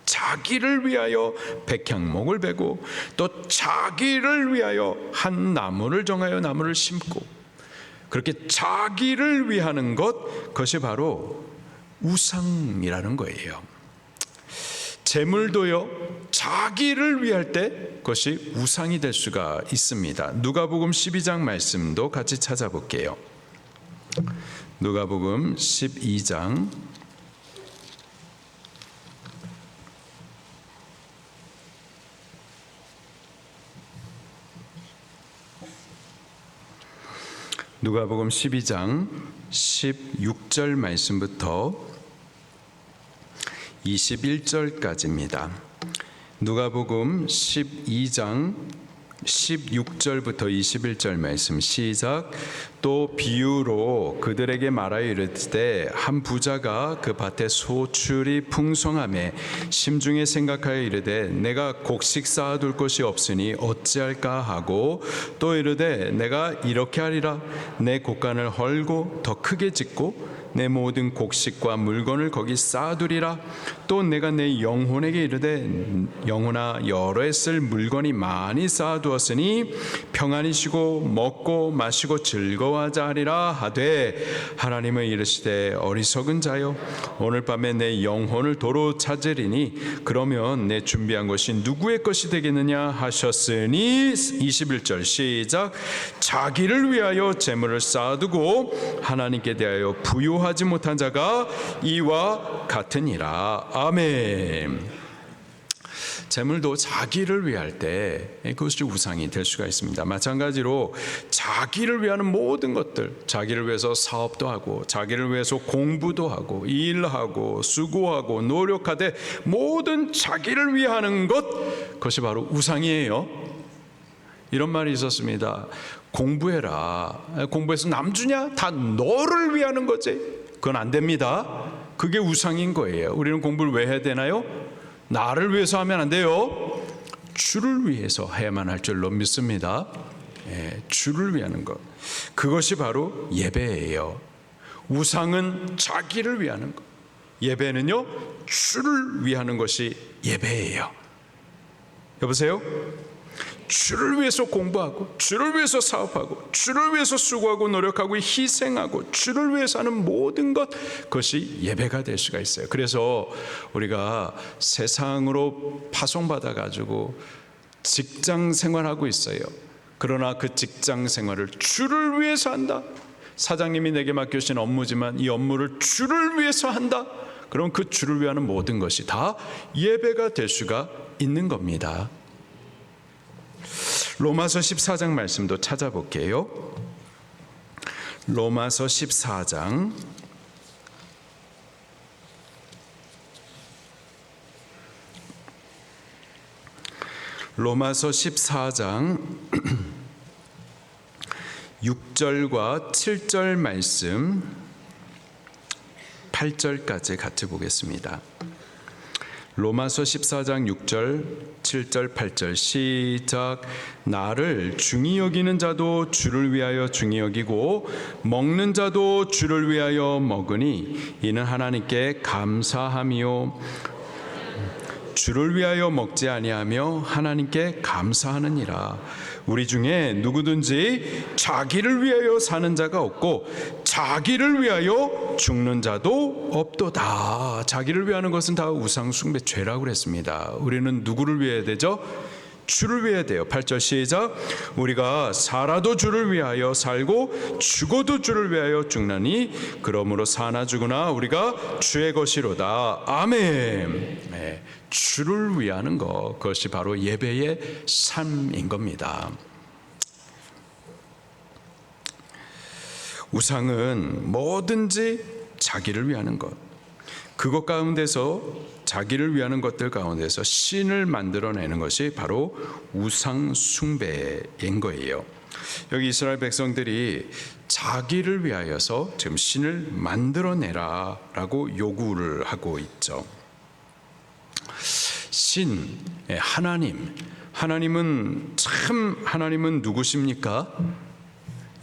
자기를 위하여 백향목을 베고 또 자기를 위하여 한 나무를 정하여 나무를 심고 그렇게 자기를 위하는 그것이 바로 우상이라는 거예요. 재물도요, 자기를 위할 때 그것이 우상이 될 수가 있습니다. 누가복음 12장 말씀도 같이 찾아볼게요. 누가복음 12장 누가복음 12장 16절 말씀부터 21절까지입니다. 누가복음 12장 16절부터 21절 말씀 시작. 또 비유로 그들에게 말하여 이르되 한 부자가 그 밭에 소출이 풍성하매 심중에 생각하여 이르되 내가 곡식 쌓아둘 것이 없으니 어찌할까 하고 또 이르되 내가 이렇게 하리라. 내 곡간을 헐고 더 크게 짓고 내 모든 곡식과 물건을 거기 쌓아두리라. 또 내가 내 영혼에게 이르되 영혼아 여러 해 쓸 물건이 많이 쌓아두었으니 평안히 쉬고 먹고 마시고 즐거워하자 하리라 하되 하나님은 이르시되 어리석은 자여 오늘 밤에 내 영혼을 도로 찾으리니 그러면 내 준비한 것이 누구의 것이 되겠느냐 하셨으니 21절 시작. 자기를 위하여 재물을 쌓아두고 하나님께 대하여 부요하지 못한 자가 이와 같으니라. 아멘. 재물도 자기를 위할 때 그것이 우상이 될 수가 있습니다. 마찬가지로 자기를 위하는 모든 것들, 자기를 위해서 사업도 하고 자기를 위해서 공부도 하고 일하고 수고하고 노력하되 모든 자기를 위하는 그것이 바로 우상이에요. 이런 말이 있었습니다. 공부해라. 공부해서 남 주냐? 다 너를 위하는 거지. 그건 안 됩니다. 그게 우상인 거예요. 우리는 공부를 왜 해야 되나요? 나를 위해서 하면 안 돼요. 주를 위해서 해야만 할 줄로 믿습니다. 주를 위하는 것, 그것이 바로 예배예요. 우상은 자기를 위하는 것, 예배는요 주를 위하는 것이 예배예요. 여보세요? 주를 위해서 공부하고 주를 위해서 사업하고 주를 위해서 수고하고 노력하고 희생하고 주를 위해서 하는 모든 것, 그것이 예배가 될 수가 있어요. 그래서 우리가 세상으로 파송받아 가지고 직장 생활하고 있어요. 그러나 그 직장 생활을 주를 위해서 한다. 사장님이 내게 맡겨주신 업무지만 이 업무를 주를 위해서 한다. 그럼 그 주를 위하는 모든 것이 다 예배가 될 수가 있는 겁니다. 로마서 14장 말씀도 찾아볼게요. 로마서 14장 로마서 14장 6절과 7절 말씀 8절까지 같이 보겠습니다. 로마서 14장 6절 7절 8절 시작. 나를 중히 여기는 자도 주를 위하여 중히 여기고 먹는 자도 주를 위하여 먹으니 이는 하나님께 감사함이요 주를 위하여 먹지 아니하며 하나님께 감사하느니라. 우리 중에 누구든지 자기를 위하여 사는 자가 없고 자기를 위하여 죽는 자도 없도다. 자기를 위하는 것은 다 우상숭배 죄라고 그랬습니다. 우리는 누구를 위해야 되죠? 주를 위해야 돼요. 8절 시작. 우리가 살아도 주를 위하여 살고 죽어도 주를 위하여 죽나니 그러므로 사나 죽으나 우리가 주의 것이로다. 아멘. 네, 주를 위하는 것, 그것이 바로 예배의 삶인 겁니다. 우상은 뭐든지 자기를 위하는 것, 그것 가운데서 자기를 위하는 것들 가운데서 신을 만들어내는 것이 바로 우상 숭배인 거예요. 여기 이스라엘 백성들이 자기를 위하여서 지금 신을 만들어내라라고 요구를 하고 있죠. 신, 하나님은 참, 하나님은 누구십니까?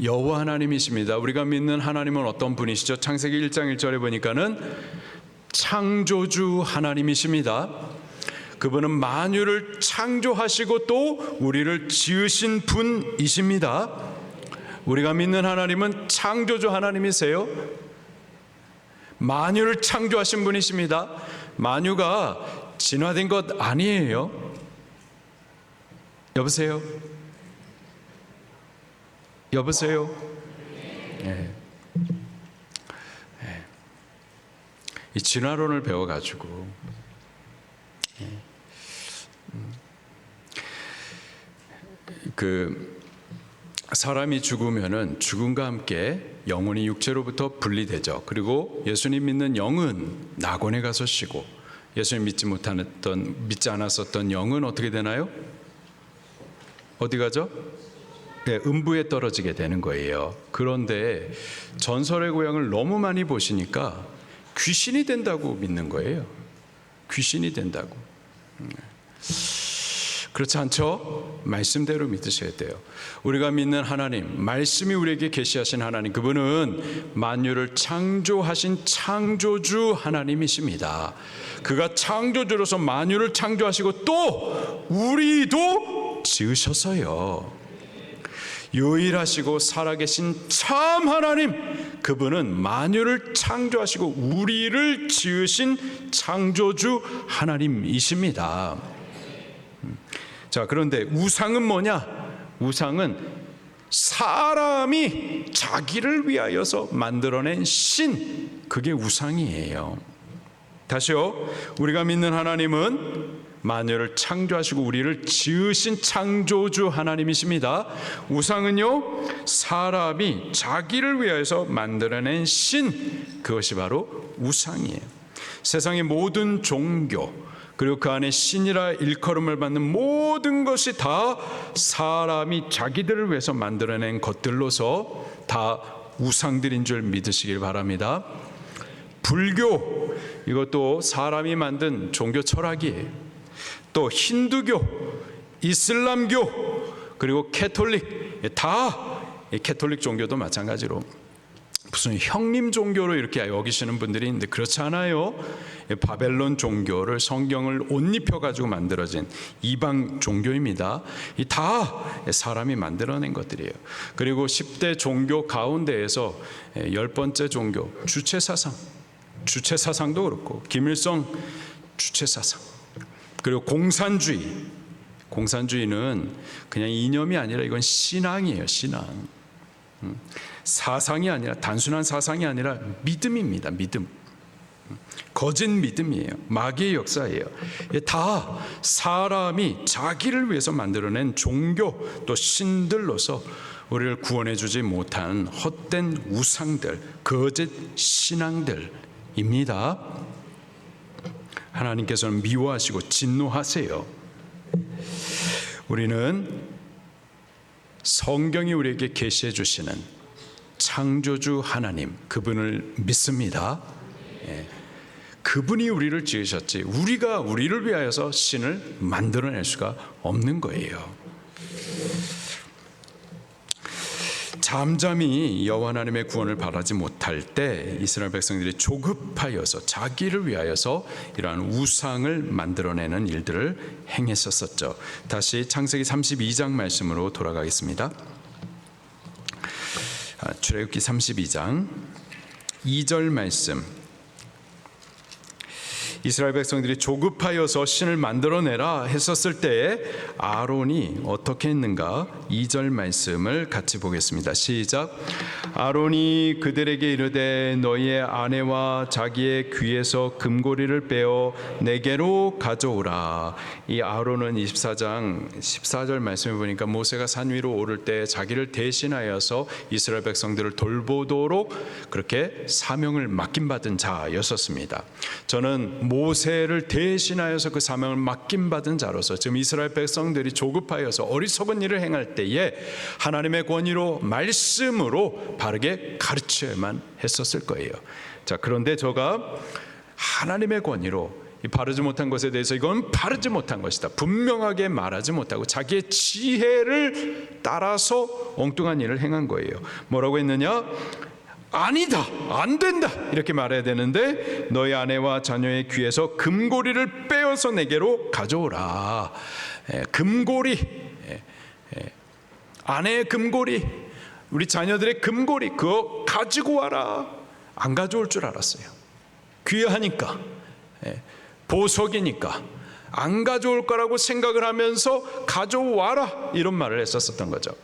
여호와 하나님이십니다. 우리가 믿는 하나님은 어떤 분이시죠? 창세기 1장 1절에 보니까는 창조주 하나님이십니다. 그분은 만유를 창조하시고 또 우리를 지으신 분이십니다. 우리가 믿는 하나님은 창조주 하나님이세요. 만유를 창조하신 분이십니다. 만유가 진화된 것 아니에요. 여보세요? 네. 이 진화론을 배워가지고 그 사람이 죽으면은 죽음과 함께 영혼이 육체로부터 분리되죠. 그리고 예수님 믿는 영은 낙원에 가서 쉬고 예수님 믿지 않았었던 영은 어떻게 되나요? 어디 가죠? 네, 음부에 떨어지게 되는 거예요. 그런데 전설의 고향을 너무 많이 보시니까 귀신이 된다고 믿는 거예요. 귀신이 된다고. 그렇지 않죠? 말씀대로 믿으셔야 돼요. 우리가 믿는 하나님, 말씀이 우리에게 계시하신 하나님, 그분은 만유를 창조하신 창조주 하나님이십니다. 그가 창조주로서 만유를 창조하시고 또 우리도 지으셨어요. 유일하시고 살아계신 참 하나님, 그분은 만유를 창조하시고 우리를 지으신 창조주 하나님이십니다. 자, 그런데 우상은 뭐냐? 우상은 사람이 자기를 위하여서 만들어낸 신, 그게 우상이에요. 다시요, 우리가 믿는 하나님은 만유를 창조하시고 우리를 지으신 창조주 하나님이십니다. 우상은요, 사람이 자기를 위하여서 만들어낸 신, 그것이 바로 우상이에요. 세상의 모든 종교, 그리고 그 안에 신이라 일컬음을 받는 모든 것이 다 사람이 자기들을 위해서 만들어낸 것들로서 다 우상들인 줄 믿으시길 바랍니다. 불교, 이것도 사람이 만든 종교 철학이에요. 또 힌두교, 이슬람교, 그리고 캐톨릭, 다 캐톨릭 종교도 마찬가지로 무슨 형님 종교로 이렇게 여기시는 분들이 있는데 그렇지 않아요. 바벨론 종교를 성경을 옷 입혀가지고 만들어진 이방 종교입니다. 이 다 사람이 만들어낸 것들이에요. 그리고 10대 종교 가운데에서 10번째 종교, 주체사상도 그렇고 김일성 주체사상, 그리고 공산주의는 그냥 이념이 아니라 이건 신앙이에요. 신앙. 사상이 아니라, 단순한 사상이 아니라 믿음입니다. 믿음. 거짓 믿음이에요. 마귀의 역사예요. 다 사람이 자기를 위해서 만들어낸 종교, 또 신들로서 우리를 구원해 주지 못한 헛된 우상들, 거짓 신앙들입니다. 하나님께서는 미워하시고 진노하세요. 우리는 성경이 우리에게 계시해 주시는 창조주 하나님, 그분을 믿습니다. 그분이 우리를 지으셨지 우리가 우리를 위하여서 신을 만들어낼 수가 없는 거예요. 잠잠히 여호와 하나님의 구원을 바라지 못할 때 이스라엘 백성들이 조급하여서 자기를 위하여서 이러한 우상을 만들어내는 일들을 행했었죠. 다시 창세기 32장 말씀으로 돌아가겠습니다. 출애굽기 32장 2절 말씀. 이스라엘 백성들이 조급하여서 신을 만들어내라 했었을 때에 아론이 어떻게 했는가? 2절 말씀을 같이 보겠습니다. 시작. 아론이 그들에게 이르되 너희의 아내와 자기의 귀에서 금고리를 빼어 내게로 가져오라. 이 아론은 24장 14절 말씀을 보니까 모세가 산 위로 오를 때 자기를 대신하여서 이스라엘 백성들을 돌보도록 그렇게 사명을 맡김받은 자였었습니다. 저는 모세를 대신하여서 그 사명을 맡김받은 자로서 지금 이스라엘 백성들이 조급하여서 어리석은 일을 행할 때에 하나님의 권위로 말씀으로 바르게 가르쳐야만 했었을 거예요. 자, 그런데 저가 하나님의 권위로 이 바르지 못한 것에 대해서 이건 바르지 못한 것이다 분명하게 말하지 못하고 자기의 지혜를 따라서 엉뚱한 일을 행한 거예요. 뭐라고 했느냐? 아니다, 안 된다 이렇게 말해야 되는데 너희 아내와 자녀의 귀에서 금고리를 빼어서 내게로 가져오라. 금고리, 아내의 금고리, 우리 자녀들의 금고리 그거 가지고 와라. 안 가져올 줄 알았어요. 귀하니까, 보석이니까 안 가져올 거라고 생각을 하면서 가져와라 이런 말을 했었던 거죠.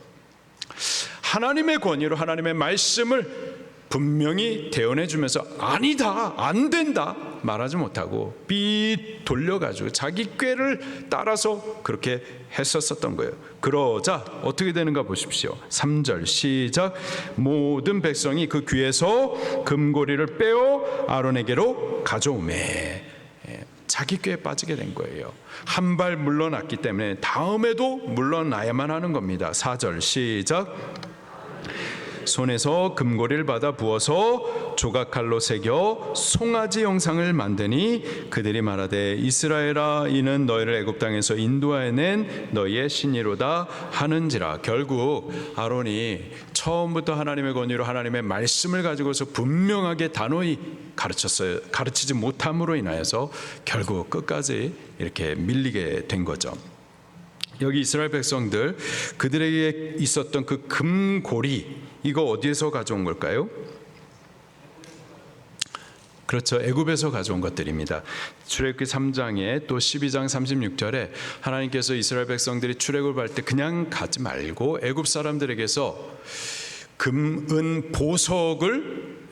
하나님의 권위로 하나님의 말씀을 분명히 대언해 주면서 아니다, 안 된다 말하지 못하고 삐 돌려가지고 자기 꾀를 따라서 그렇게 했었던 거예요. 그러자 어떻게 되는가 보십시오. 3절 시작. 모든 백성이 그 귀에서 금고리를 빼어 아론에게로 가져오매. 자기 꾀에 빠지게 된 거예요. 한 발 물러났기 때문에 다음에도 물러나야만 하는 겁니다. 4절 시작. 손에서 금고리를 받아 부어서 조각칼로 새겨 송아지 형상을 만드니 그들이 말하되 이스라엘아 이는 너희를 애굽 땅에서 인도하여 낸 너희의 신이로다 하는지라. 결국 아론이 처음부터 하나님의 권위로 하나님의 말씀을 가지고서 분명하게 단호히 가르치지 못함으로 인하여서 결국 끝까지 이렇게 밀리게 된 거죠. 여기 이스라엘 백성들 그들에게 있었던 그 금고리 이거 어디에서 가져온 걸까요? 그렇죠. 애굽에서 가져온 것들입니다. 출애굽기 3장에 또 12장 36절에 하나님께서 이스라엘 백성들이 출애굽을 할 때 그냥 가지 말고 애굽 사람들에게서 금, 은, 보석을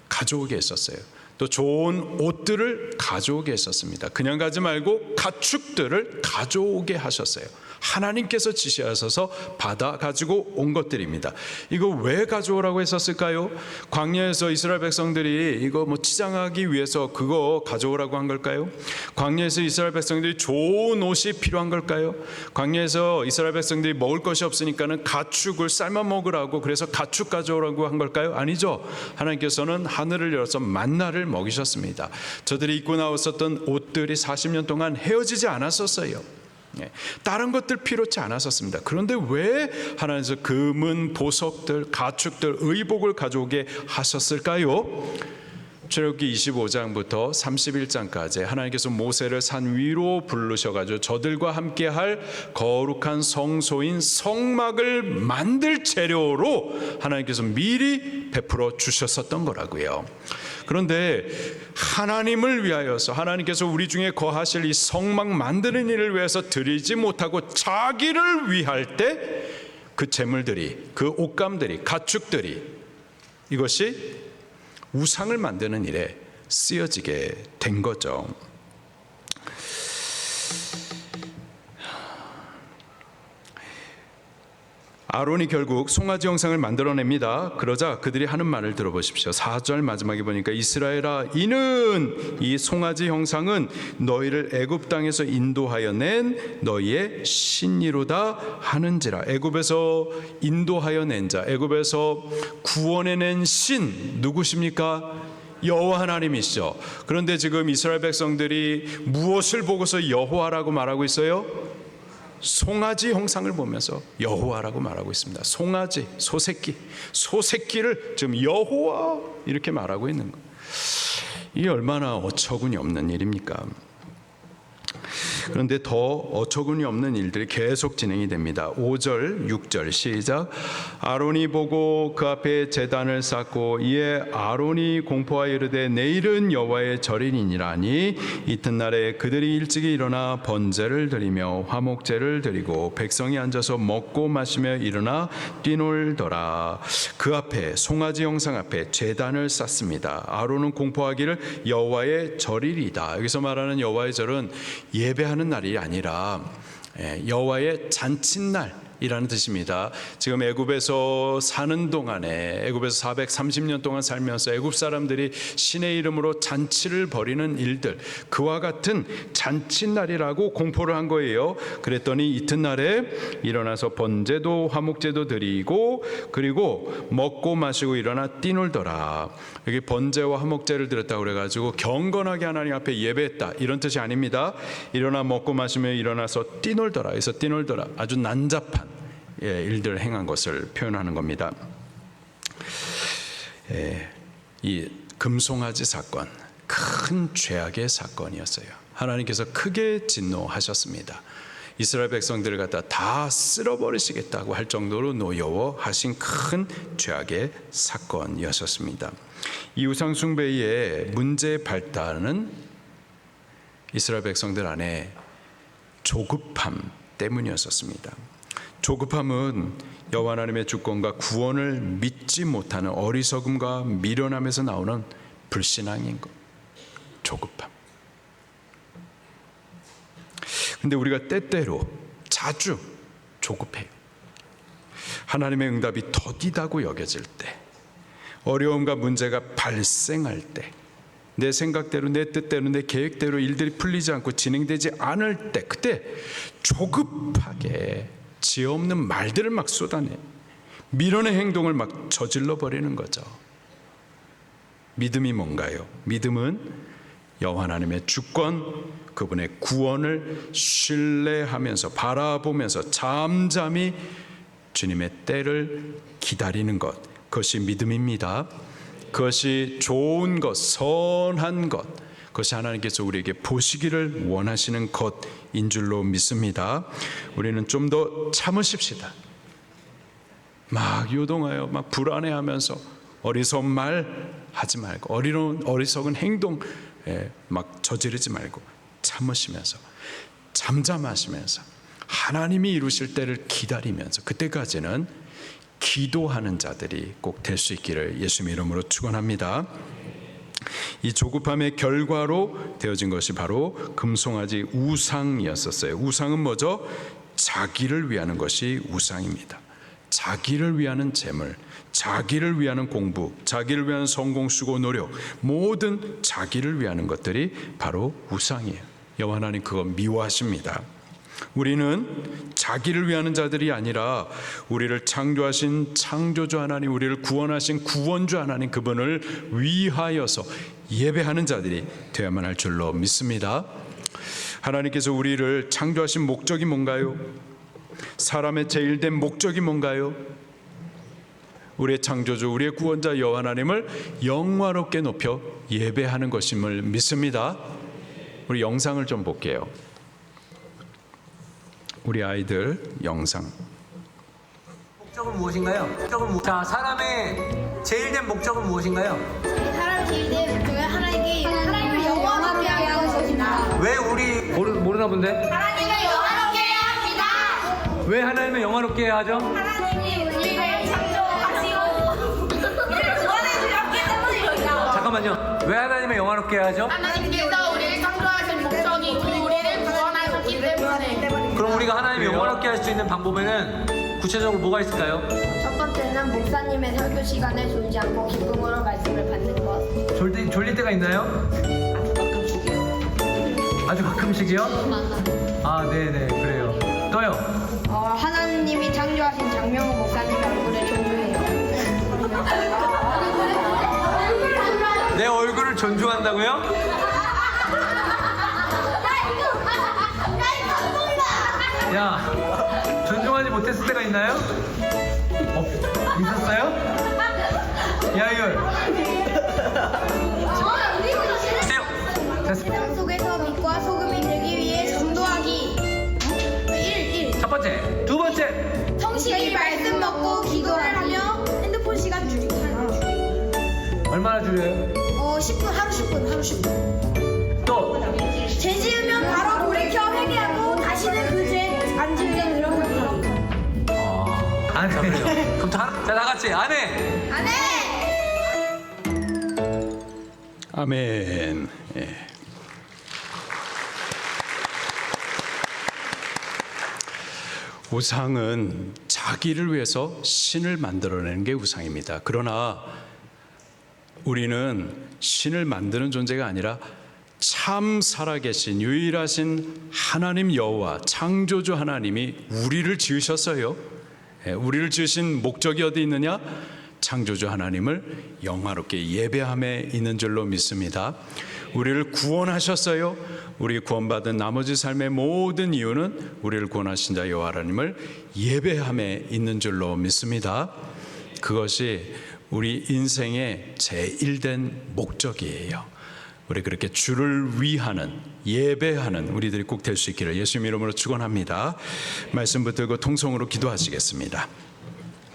가져오게 했었어요. 또 좋은 옷들을 가져오게 했었습니다. 그냥 가지 말고 가축들을 가져오게 하셨어요. 하나님께서 지시하셔서 받아 가지고 온 것들입니다. 이거 왜 가져오라고 했었을까요? 광야에서 이스라엘 백성들이 이거 치장하기 위해서 그거 가져오라고 한 걸까요? 광야에서 이스라엘 백성들이 좋은 옷이 필요한 걸까요? 광야에서 이스라엘 백성들이 먹을 것이 없으니까는 가축을 삶아 먹으라고 그래서 가축 가져오라고 한 걸까요? 아니죠. 하나님께서는 하늘을 열어서 만나를 먹이셨습니다. 저들이 입고 나왔었던 옷들이 40년 동안 헤어지지 않았었어요. 다른 것들 필요치 않았었습니다. 그런데 왜 하나님께서 금은, 보석들, 가축들, 의복을 가져오게 하셨을까요? 출애굽기 25장부터 31장까지 하나님께서 모세를 산 위로 부르셔가지고 저들과 함께할 거룩한 성소인 성막을 만들 재료로 하나님께서 미리 베풀어 주셨었던 거라고요. 그런데 하나님을 위하여서 하나님께서 우리 중에 거하실 이 성막 만드는 일을 위해서 드리지 못하고 자기를 위할 때 그 재물들이, 그 옷감들이, 가축들이 이것이 우상을 만드는 일에 쓰여지게 된 거죠. 아론이 결국 송아지 형상을 만들어냅니다. 그러자 그들이 하는 말을 들어보십시오. 4절 마지막에 보니까 이스라엘아 이는 이 송아지 형상은 너희를 애굽 땅에서 인도하여 낸 너희의 신이로다 하는지라. 애굽에서 인도하여 낸 자, 애굽에서 구원해낸 신 누구십니까? 여호와 하나님이시죠. 그런데 지금 이스라엘 백성들이 무엇을 보고서 여호와라고 말하고 있어요? 송아지 형상을 보면서 여호와라고 말하고 있습니다. 송아지, 소새끼를 지금 여호와 이렇게 말하고 있는 거예요. 이게 얼마나 어처구니 없는 일입니까? 그런데 더 어처구니 없는 일들이 계속 진행이 됩니다. 5절, 6절 시작. 아론이 보고 그 앞에 제단을 쌓고 이에 아론이 공포하여 이르되 내일은 여호와의 절이니라니 이튿날에 그들이 일찍이 일어나 번제를 드리며 화목제를 드리고 백성이 앉아서 먹고 마시며 일어나 뛰놀더라. 그 앞에 송아지 형상 앞에 제단을 쌓습니다. 아론은 공포하기를 여호와의 절이리다. 여기서 말하는 여호와의 절은 예배하는 날이 아니라 여호와의 잔칫날이라는 뜻입니다. 지금 애굽에서 사는 동안에 애굽에서 430년 동안 살면서 애굽 사람들이 신의 이름으로 잔치를 벌이는 일들, 그와 같은 잔칫날이라고 공포를 한 거예요. 그랬더니 이튿날에 일어나서 번제도 화목제도 드리고 그리고 먹고 마시고 일어나 뛰놀더라. 여기 번제와 화목제를 드렸다고 그래가지고 경건하게 하나님 앞에 예배했다 이런 뜻이 아닙니다. 일어나 먹고 마시며 일어나서 뛰놀더라. 그래서 뛰놀더라. 아주 난잡한 일들을 행한 것을 표현하는 겁니다. 이 금송아지 사건, 큰 죄악의 사건이었어요. 하나님께서 크게 진노하셨습니다. 이스라엘 백성들을 갖다 다 쓸어버리시겠다고 할 정도로 노여워하신 큰 죄악의 사건이었습니다. 이 우상 숭배의 문제의 발단은 이스라엘 백성들 안에 조급함 때문이었습니다. 조급함은 여호와 하나님의 주권과 구원을 믿지 못하는 어리석음과 미련함에서 나오는 불신앙인 것. 조급함. 근데 우리가 때때로 자주 조급해요. 하나님의 응답이 더디다고 여겨질 때, 어려움과 문제가 발생할 때, 내 생각대로 내 뜻대로 내 계획대로 일들이 풀리지 않고 진행되지 않을 때, 그때 조급하게 지혜 없는 말들을 막 쏟아내 미련의 행동을 막 저질러 버리는 거죠. 믿음이 뭔가요? 믿음은 여호와 하나님의 주권, 그분의 구원을 신뢰하면서 바라보면서 잠잠히 주님의 때를 기다리는 것, 그것이 믿음입니다. 그것이 좋은 것, 선한 것, 그것이 하나님께서 우리에게 보시기를 원하시는 것인 줄로 믿습니다. 우리는 좀 더 참으십시다. 막 요동하여 막 불안해하면서 어리석은 말 하지 말고 어리석은 행동 막 저지르지 말고 참으시면서 잠잠하시면서 하나님이 이루실 때를 기다리면서, 그때까지는 기도하는 자들이 꼭 될 수 있기를 예수님의 이름으로 축원합니다. 이 조급함의 결과로 되어진 것이 바로 금송아지 우상이었었어요. 우상은 뭐죠? 자기를 위하는 것이 우상입니다. 자기를 위하는 재물, 자기를 위하는 공부, 자기를 위한 성공, 수고, 노력, 모든 자기를 위하는 것들이 바로 우상이에요. 여호와 하나님 그거 미워하십니다. 우리는 자기를 위하는 자들이 아니라 우리를 창조하신 창조주 하나님, 우리를 구원하신 구원주 하나님, 그분을 위하여서 예배하는 자들이 되어야만 할 줄로 믿습니다. 하나님께서 우리를 창조하신 목적이 뭔가요? 사람의 제일된 목적이 뭔가요? 우리의 창조주, 우리의 구원자 여호와 하나님을 영화롭게 높여 예배하는 것임을 믿습니다. 우리 영상을 좀 볼게요. 우리 아이들 영상. 목적은 무엇인가요? 자, 사람의 제일된 목적은 무엇인가요? 사람의 제일된 목적은 하나님을 영화롭게 하는 것입니다. 왜 우리 모르나 본데? 하나님을 영화롭게 해야 합니다. 왜 하나님을 영화롭게 해야 하죠? 하나님이 우리를 창조하시고 우리를 구원해 주셨기 때문입니다. 잠깐만요. 왜 하나님을 영화롭게 해야 하죠? 하나님께서 우리를 창조하신 목적이 우리를 구원하셨기 때문에. 그럼 우리가 하나님을 영화롭게 할 수 있는 방법에는 구체적으로 뭐가 있을까요? 첫 번째는 목사님의 설교 시간에 졸지 않고 기쁨으로 말씀을 받는 것. 졸릴 때가 있나요? 아주 가끔씩이요? 아, 네네, 그래요. 또요? 하나님이 창조하신 장명호 목사님의 얼굴을 존중해요. 내 얼굴을 존중한다고요? 야, 존중하지 못했을 때가 있나요? 있었어요? 야율. 됐어. 세상 속에서 빛과 소금이 되기 위해 전도하기. 1. 첫 번째, 두 번째. 성실히 말씀 먹고 기도를 하며 핸드폰 시간 줄이기. 얼마나 줄여요? 10분, 하루 10분. 또. 죄 지으면 바로 돌이켜 회개하고 다시는 그 죄 안 지으려 노력하기. 안 해. 그럼 자, 다 같이 안 해. 안 해! 아멘. 예. 우상은 자기를 위해서 신을 만들어내는 게 우상입니다. 그러나 우리는 신을 만드는 존재가 아니라 참 살아계신 유일하신 하나님 여호와 창조주 하나님이 우리를 지으셨어요. 우리를 지으신 목적이 어디 있느냐? 창조주 하나님을 영화롭게 예배함에 있는 줄로 믿습니다. 우리를 구원하셨어요. 우리 구원받은 나머지 삶의 모든 이유는 우리를 구원하신 자 여호와 하나님을 예배함에 있는 줄로 믿습니다. 그것이 우리 인생의 제1된 목적이에요. 우리 그렇게 주를 위하는 예배하는 우리들이 꼭 될 수 있기를 예수님 이름으로 축원합니다. 말씀 붙들고 통성으로 기도하시겠습니다.